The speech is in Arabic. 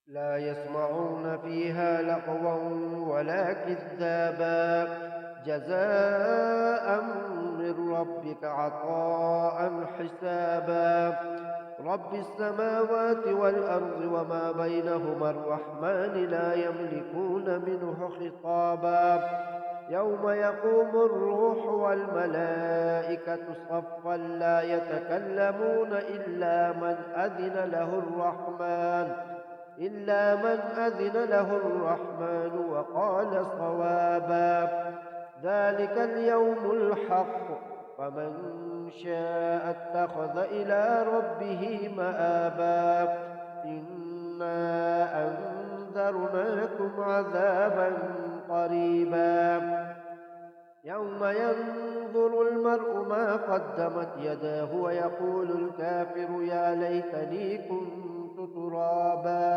لا يسمعون فيها لغوا ولا كذابا جزاء من ربك عطاء حسابا رب السماوات والأرض وما بينهما الرحمن لا يملكون منه خطابا يوم يقوم الروح والملائكة صفا لا يتكلمون إلا من أذن له الرحمن وقال صوابا ذلك اليوم الحق فمن شاء اتخذ إلى ربه مآبا إنا أنذرناكم عذابا قريبا يوم ينظر المرء ما قدمت يداه ويقول الكافر يا ليتني كنت ترابا